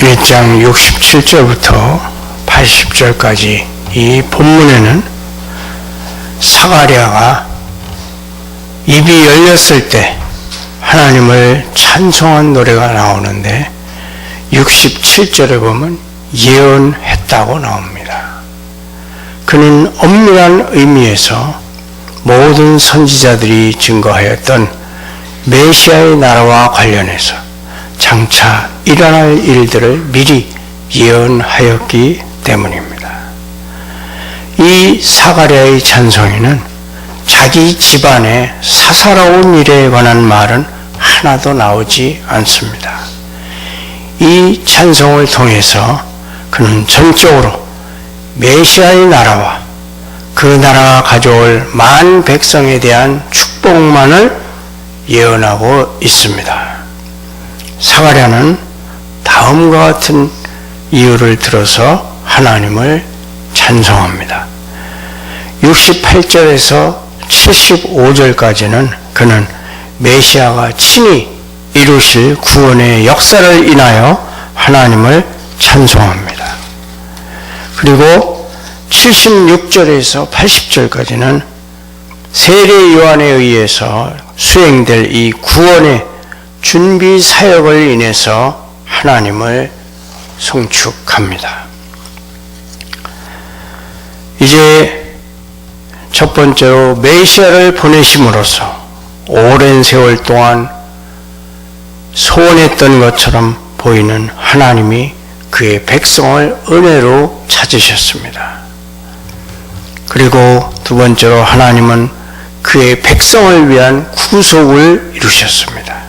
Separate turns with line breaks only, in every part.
1장 67절부터 80절까지 이 본문에는 사가랴가 입이 열렸을 때 하나님을 찬송한 노래가 나오는데 67절에 보면 예언했다고 나옵니다. 그는 엄밀한 의미에서 모든 선지자들이 증거하였던 메시아의 나라와 관련해서 장차 일어날 일들을 미리 예언하였기 때문입니다. 이 사가랴의 찬송에는 자기 집안의 사사로운 일에 관한 말은 하나도 나오지 않습니다. 이 찬송을 통해서 그는 전적으로 메시아의 나라와 그 나라가 가져올 만 백성에 대한 축복만을 예언하고 있습니다. 사가랴는 다음과 같은 이유를 들어서 하나님을 찬송합니다. 68절에서 75절까지는 그는 메시아가 친히 이루실 구원의 역사를 인하여 하나님을 찬송합니다. 그리고 76절에서 80절까지는 세례 요한에 의해서 수행될 이 구원의 준비 사역을 인해서 하나님을 송축합니다. 이제 첫 번째로 메시아를 보내심으로써 오랜 세월 동안 소원했던 것처럼 보이는 하나님이 그의 백성을 은혜로 찾으셨습니다. 그리고 두 번째로 하나님은 그의 백성을 위한 구속을 이루셨습니다.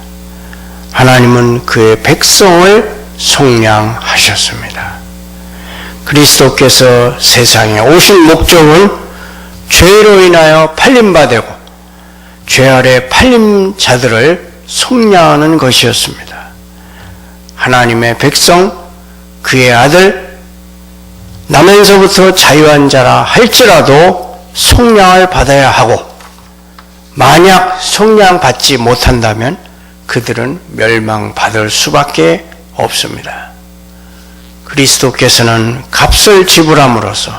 하나님은 그의 백성을 속량하셨습니다. 그리스도께서 세상에 오신 목적은 죄로 인하여 팔림받고 죄 아래 팔린 자들을 속량하는 것이었습니다. 하나님의 백성, 그의 아들, 나면서부터 자유한 자라 할지라도 속량을 받아야 하고 만약 속량받지 못한다면 그들은 멸망받을 수밖에 없습니다. 그리스도께서는 값을 지불함으로써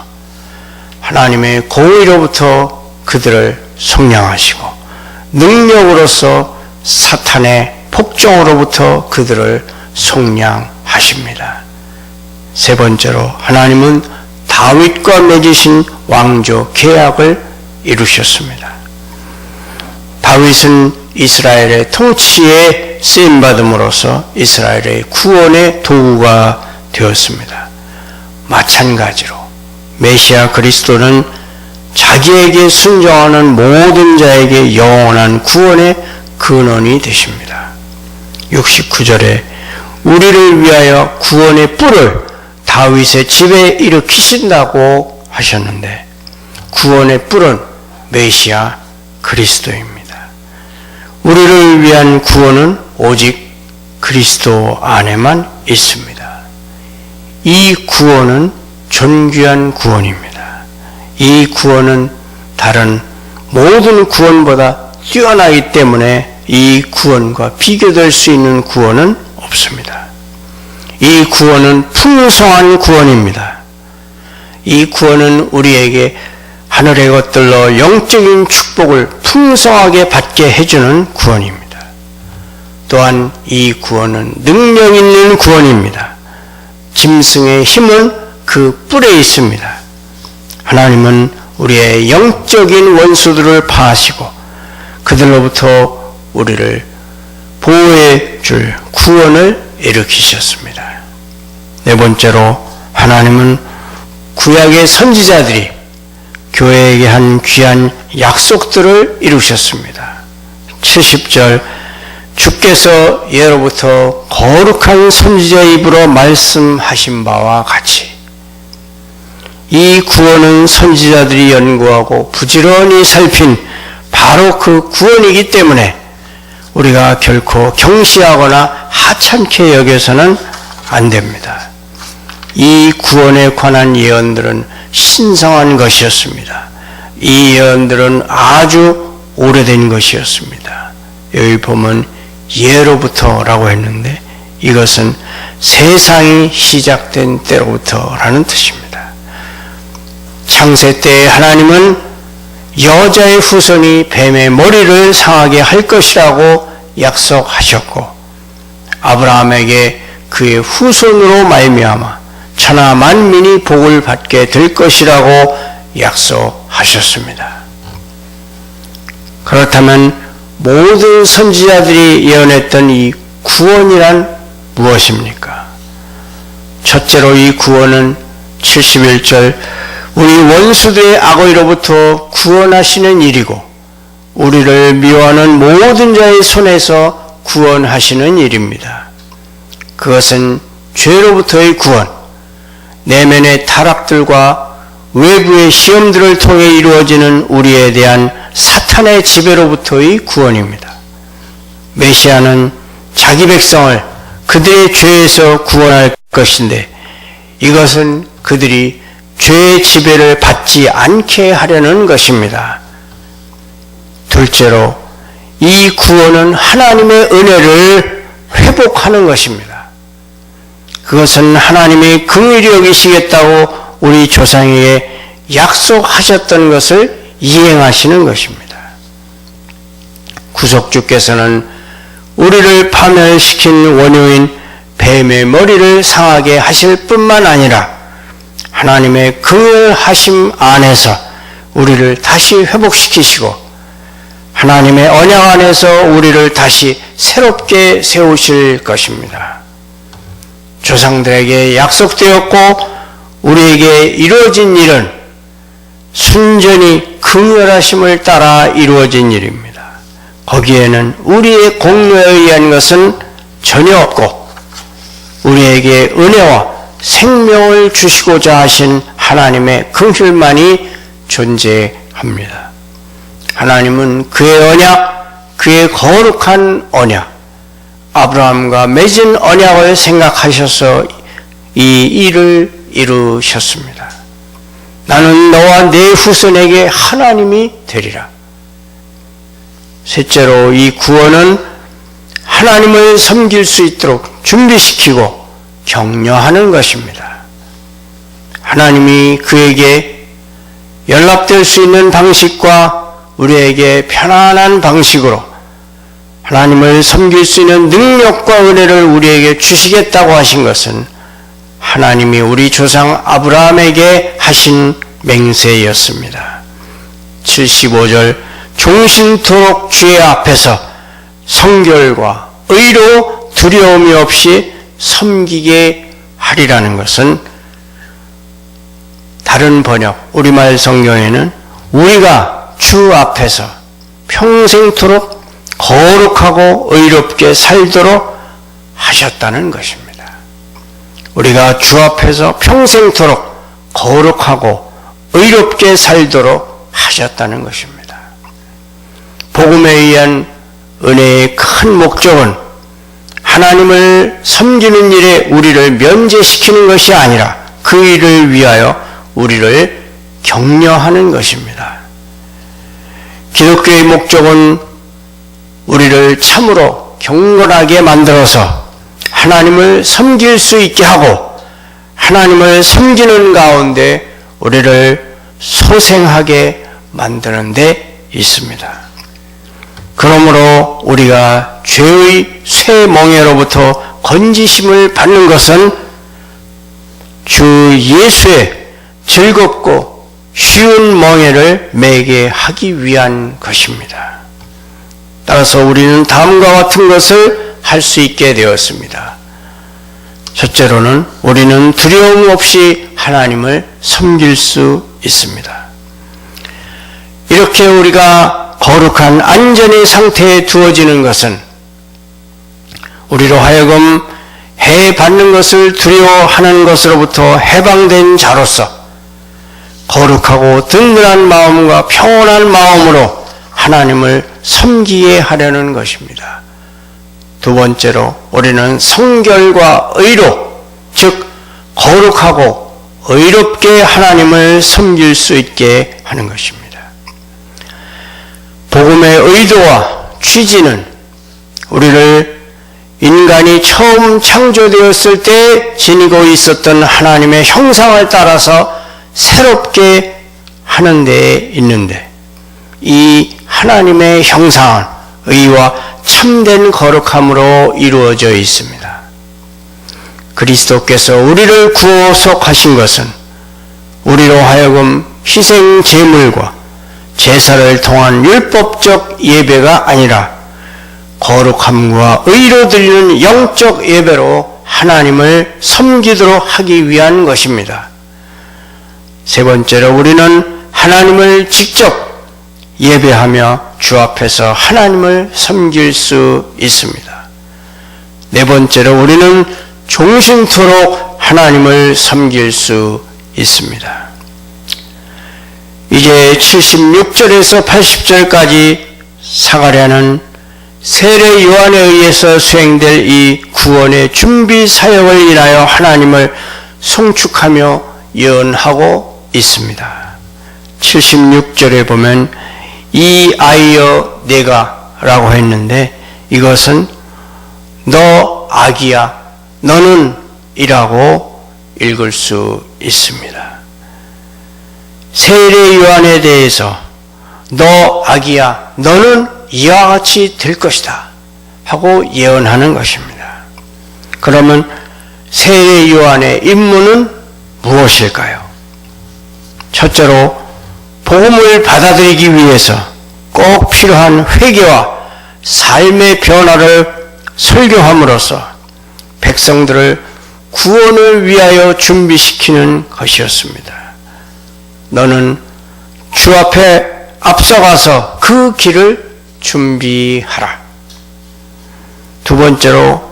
하나님의 공의로부터 그들을 속량하시고 능력으로서 사탄의 폭정으로부터 그들을 속량하십니다. 세 번째로 하나님은 다윗과 맺으신 왕조 계약을 이루셨습니다. 다윗은 이스라엘의 통치에 쓰임받음으로써 이스라엘의 구원의 도구가 되었습니다. 마찬가지로 메시아 그리스도는 자기에게 순종하는 모든 자에게 영원한 구원의 근원이 되십니다. 69절에 우리를 위하여 구원의 뿔을 다윗의 집에 일으키신다고 하셨는데 구원의 뿔은 메시아 그리스도입니다. 우리를 위한 구원은 오직 그리스도 안에만 있습니다. 이 구원은 존귀한 구원입니다. 이 구원은 다른 모든 구원보다 뛰어나기 때문에 이 구원과 비교될 수 있는 구원은 없습니다. 이 구원은 풍성한 구원입니다. 이 구원은 우리에게 하늘의 것들로 영적인 축복을 풍성하게 받게 해주는 구원입니다. 또한 이 구원은 능력 있는 구원입니다. 짐승의 힘은 그 뿔에 있습니다. 하나님은 우리의 영적인 원수들을 파하시고 그들로부터 우리를 보호해 줄 구원을 일으키셨습니다. 네 번째로 하나님은 구약의 선지자들이 교회에게 한 귀한 약속들을 이루셨습니다. 70절 주께서 예로부터 거룩한 선지자의 입으로 말씀하신 바와 같이 이 구원은 선지자들이 연구하고 부지런히 살핀 바로 그 구원이기 때문에 우리가 결코 경시하거나 하찮게 여겨서는 안 됩니다. 이 구원에 관한 예언들은 신성한 것이었습니다. 이 예언들은 아주 오래된 것이었습니다. 여기 보면 예로부터라고 했는데 이것은 세상이 시작된 때로부터라는 뜻입니다. 창세 때 하나님은 여자의 후손이 뱀의 머리를 상하게 할 것이라고 약속하셨고, 아브라함에게 그의 후손으로 말미암아 천하 만민이 복을 받게 될 것이라고 약속하셨습니다. 그렇다면 모든 선지자들이 예언했던 이 구원이란 무엇입니까? 첫째로 이 구원은 71절 우리 원수들의 악의로부터 구원하시는 일이고, 우리를 미워하는 모든 자의 손에서 구원하시는 일입니다. 그것은 죄로부터의 구원, 내면의 타락들과 외부의 시험들을 통해 이루어지는 우리에 대한 사탄의 지배로부터의 구원입니다. 메시아는 자기 백성을 그들의 죄에서 구원할 것인데, 이것은 그들이 죄의 지배를 받지 않게 하려는 것입니다. 둘째로, 이 구원은 하나님의 은혜를 회복하는 것입니다. 그것은 하나님이 긍휼히 여기시겠다고 우리 조상에게 약속하셨던 것을 이행하시는 것입니다. 구속주께서는 우리를 파멸시킨 원흉인 뱀의 머리를 상하게 하실 뿐만 아니라 하나님의 긍휼하심 안에서 우리를 다시 회복시키시고, 하나님의 언약 안에서 우리를 다시 새롭게 세우실 것입니다. 조상들에게 약속되었고 우리에게 이루어진 일은 순전히 긍휼하심을 따라 이루어진 일입니다. 거기에는 우리의 공로에 의한 것은 전혀 없고, 우리에게 은혜와 생명을 주시고자 하신 하나님의 긍휼만이 존재합니다. 하나님은 그의 언약, 그의 거룩한 언약, 아브라함과 맺은 언약을 생각하셔서 이 일을 이루셨습니다. 나는 너와 네 후손에게 하나님이 되리라. 셋째로, 이 구원은 하나님을 섬길 수 있도록 준비시키고 격려하는 것입니다. 하나님이 그에게 연락될 수 있는 방식과 우리에게 편안한 방식으로 하나님을 섬길 수 있는 능력과 은혜를 우리에게 주시겠다고 하신 것은 하나님이 우리 조상 아브라함에게 하신 맹세였습니다. 75절 종신토록 주의 앞에서 성결과 의로 두려움이 없이 섬기게 하리라는 것은, 다른 번역 우리말 성경에는 우리가 주 앞에서 평생토록 거룩하고 의롭게 살도록 하셨다는 것입니다. 우리가 주 앞에서 평생토록 거룩하고 의롭게 살도록 하셨다는 것입니다. 복음에 의한 은혜의 큰 목적은 하나님을 섬기는 일에 우리를 면제시키는 것이 아니라 그 일을 위하여 우리를 격려하는 것입니다. 기독교의 목적은 우리를 참으로 경건하게 만들어서 하나님을 섬길 수 있게 하고, 하나님을 섬기는 가운데 우리를 소생하게 만드는 데 있습니다. 그러므로 우리가 죄의 쇠멍에로부터 건지심을 받는 것은 주 예수의 즐겁고 쉬운 멍에를 매게 하기 위한 것입니다. 따라서 우리는 다음과 같은 것을 할 수 있게 되었습니다. 첫째로는 우리는 두려움 없이 하나님을 섬길 수 있습니다. 이렇게 우리가 거룩한 안전의 상태에 두어지는 것은 우리로 하여금 해받는 것을 두려워하는 것으로부터 해방된 자로서 거룩하고 든든한 마음과 평온한 마음으로 하나님을 섬기게 하려는 것입니다. 두 번째로, 우리는 성결과 의로, 즉 거룩하고 의롭게 하나님을 섬길 수 있게 하는 것입니다. 복음의 의도와 취지는 우리를 인간이 처음 창조되었을 때 지니고 있었던 하나님의 형상을 따라서 새롭게 하는 데 있는데, 이 하나님의 형상은 의와 참된 거룩함으로 이루어져 있습니다. 그리스도께서 우리를 구속하신 것은 우리로 하여금 희생 제물과 제사를 통한 율법적 예배가 아니라 거룩함과 의로 드리는 영적 예배로 하나님을 섬기도록 하기 위한 것입니다. 세 번째로 우리는 하나님을 직접 예배하며 주 앞에서 하나님을 섬길 수 있습니다. 네 번째로 우리는 종신토록 하나님을 섬길 수 있습니다. 이제 76절에서 80절까지 사가랴는 세례 요한에 의해서 수행될 이 구원의 준비 사역을 인하여 하나님을 송축하며 예언하고 있습니다. 76절에 보면 이 아이여 내가 라고 했는데, 이것은 너 아기야 너는 이라고 읽을 수 있습니다. 세례 요한에 대해서 너 아기야 너는 이와 같이 될 것이다 하고 예언하는 것입니다. 그러면 세례 요한의 임무는 무엇일까요? 첫째로 복음을 받아들이기 위해서 꼭 필요한 회개와 삶의 변화를 설교함으로써 백성들을 구원을 위하여 준비시키는 것이었습니다. 너는 주 앞에 앞서가서 그 길을 준비하라. 두 번째로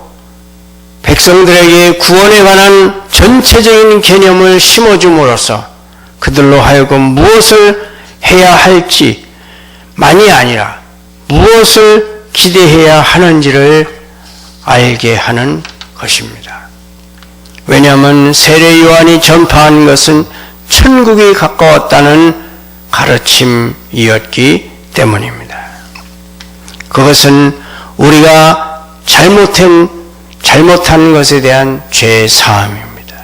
백성들에게 구원에 관한 전체적인 개념을 심어줌으로써 그들로 하여금 무엇을 해야 할지 만이 아니라 무엇을 기대해야 하는지를 알게 하는 것입니다. 왜냐하면 세례 요한이 전파한 것은 천국이 가까웠다는 가르침이었기 때문입니다. 그것은 우리가 잘못한 것에 대한 죄 사함입니다.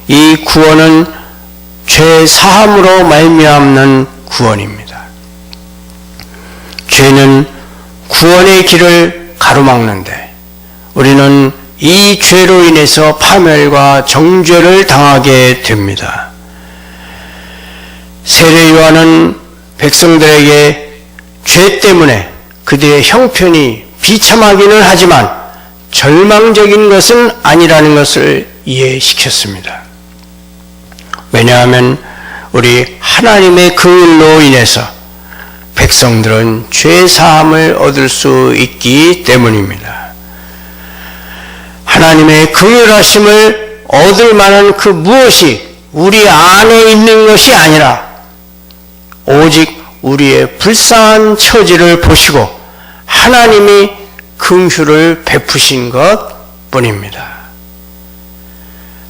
이 구원은 죄 사함으로 말미암는 구원입니다. 죄는 구원의 길을 가로막는데 우리는 이 죄로 인해서 파멸과 정죄를 당하게 됩니다. 세례 요한은 백성들에게 죄 때문에 그들의 형편이 비참하기는 하지만 절망적인 것은 아니라는 것을 이해시켰습니다. 왜냐하면 우리 하나님의 긍휼로 인해서 백성들은 죄 사함을 얻을 수 있기 때문입니다. 하나님의 긍휼하심을 얻을 만한 그 무엇이 우리 안에 있는 것이 아니라 오직 우리의 불쌍한 처지를 보시고 하나님이 긍휼을 베푸신 것 뿐입니다.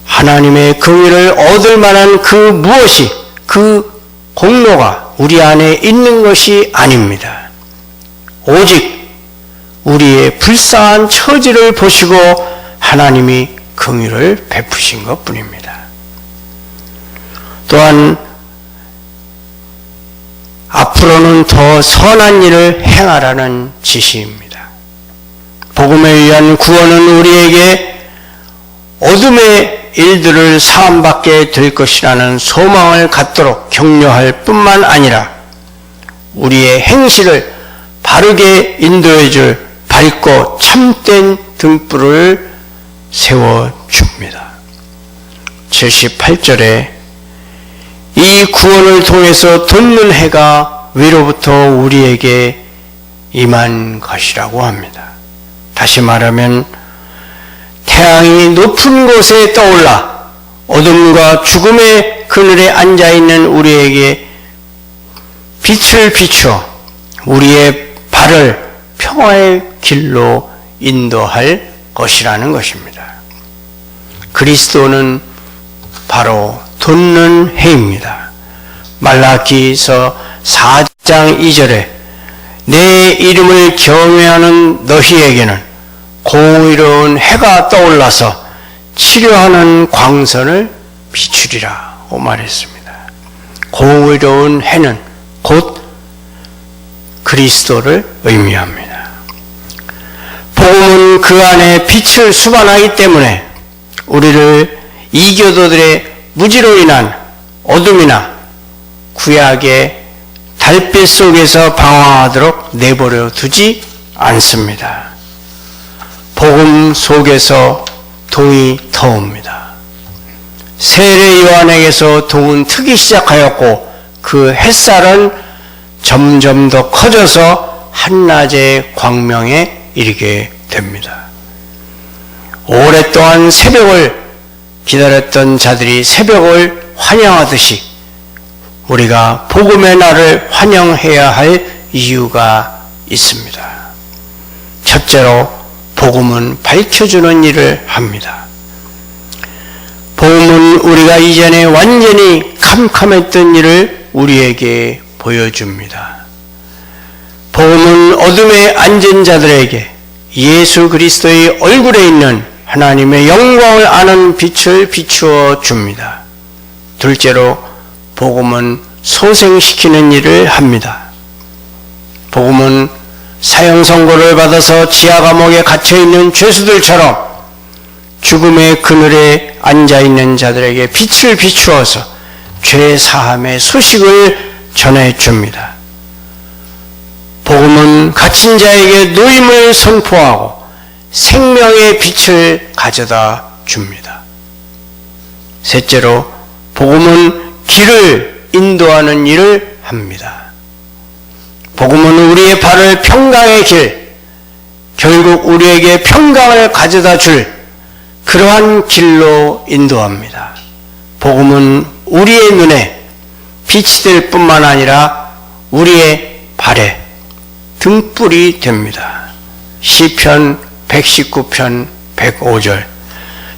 하나님의 긍휼을 얻을 만한 그 무엇이, 그 공로가 우리 안에 있는 것이 아닙니다. 오직 우리의 불쌍한 처지를 보시고 하나님이 긍휼을 베푸신 것 뿐입니다. 또한 앞으로는 더 선한 일을 행하라는 지시입니다. 복음에 의한 구원은 우리에게 어둠의 일들을 사함받게 될 것이라는 소망을 갖도록 격려할 뿐만 아니라 우리의 행실을 바르게 인도해 줄 밝고 참된 등불을 세워줍니다. 78절에 이 구원을 통해서 돋는 해가 위로부터 우리에게 임한 것이라고 합니다. 다시 말하면 태양이 높은 곳에 떠올라 어둠과 죽음의 그늘에 앉아있는 우리에게 빛을 비추어 우리의 발을 평화의 길로 인도할 것이라는 것입니다. 그리스도는 바로 돋는 해입니다. 말라기서 4장 2절에 내 이름을 경외하는 너희에게는 공의로운 해가 떠올라서 치료하는 광선을 비추리라고 말했습니다. 공의로운 해는 곧 그리스도를 의미합니다. 복음은 그 안에 빛을 수반하기 때문에 우리를 이교도들의 무지로 인한 어둠이나 구약의 달빛 속에서 방황하도록 내버려 두지 않습니다. 복음 속에서 동이 터옵니다. 세례 요한에게서 동은 트기 시작하였고 그 햇살은 점점 더 커져서 한낮의 광명에 이르게 됩니다. 오랫동안 새벽을 기다렸던 자들이 새벽을 환영하듯이 우리가 복음의 날을 환영해야 할 이유가 있습니다. 첫째로 복음은 밝혀주는 일을 합니다. 복음은 우리가 이전에 완전히 캄캄했던 일을 우리에게 보여줍니다. 복음은 어둠에 앉은 자들에게 예수 그리스도의 얼굴에 있는 하나님의 영광을 아는 빛을 비추어 줍니다. 둘째로 복음은 소생시키는 일을 합니다. 복음은 사형 선고를 받아서 지하 감옥에 갇혀있는 죄수들처럼 죽음의 그늘에 앉아있는 자들에게 빛을 비추어서 죄 사함의 소식을 전해줍니다. 복음은 갇힌 자에게 노임을 선포하고 생명의 빛을 가져다 줍니다. 셋째로 복음은 길을 인도하는 일을 합니다. 복음은 우리의 발을 평강의 길, 결국 우리에게 평강을 가져다 줄 그러한 길로 인도합니다. 복음은 우리의 눈에 빛이 될 뿐만 아니라 우리의 발에 등불이 됩니다. 시편 119편 105절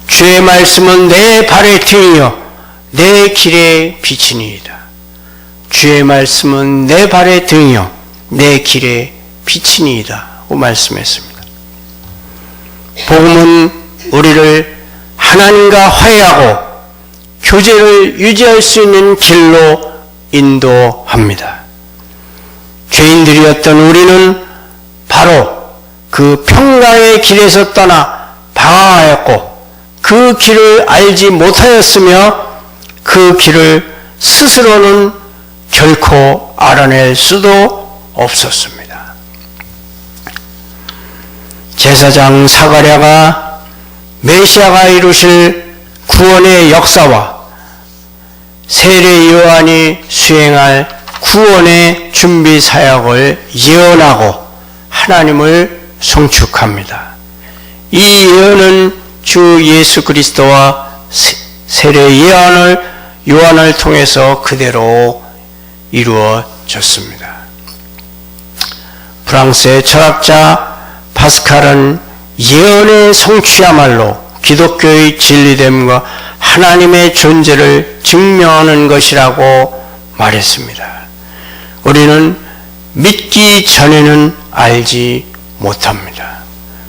주의 말씀은 내 발의 등이요 내 길의 빛이니이다. 주의 말씀은 내 발의 등이요 내 길의 빛이니이다 고 말씀했습니다. 복음은 우리를 하나님과 화해하고 교제를 유지할 수 있는 길로 인도합니다. 죄인들이었던 우리는 바로 그 평강의 길에서 떠나 방황하였고 그 길을 알지 못하였으며 그 길을 스스로는 결코 알아낼 수도 없었습니다. 제사장 사가랴가 메시아가 이루실 구원의 역사와 세례 요한이 수행할 구원의 준비 사역을 예언하고 하나님을 송축합니다. 이 예언은 주 예수 그리스도와 세례 요한을 통해서 그대로 이루어졌습니다. 프랑스의 철학자 파스칼은 예언의 성취야말로 기독교의 진리됨과 하나님의 존재를 증명하는 것이라고 말했습니다. 우리는 믿기 전에는 알지 못합니다.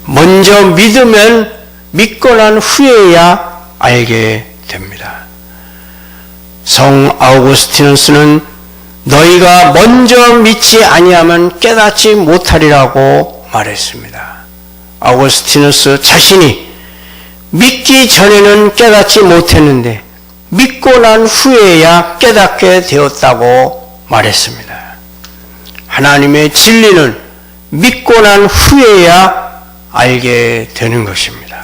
먼저 믿으면 믿고 난 후에야 알게 됩니다. 성 아우구스티누스는 너희가 먼저 믿지 아니하면 깨닫지 못하리라고 말했습니다. 아우구스티누스 자신이 믿기 전에는 깨닫지 못했는데 믿고 난 후에야 깨닫게 되었다고 말했습니다. 하나님의 진리는 믿고 난 후에야 알게 되는 것입니다.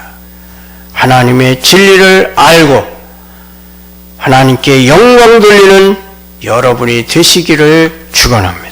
하나님의 진리를 알고 하나님께 영광 돌리는 여러분이 되시기를 축원합니다.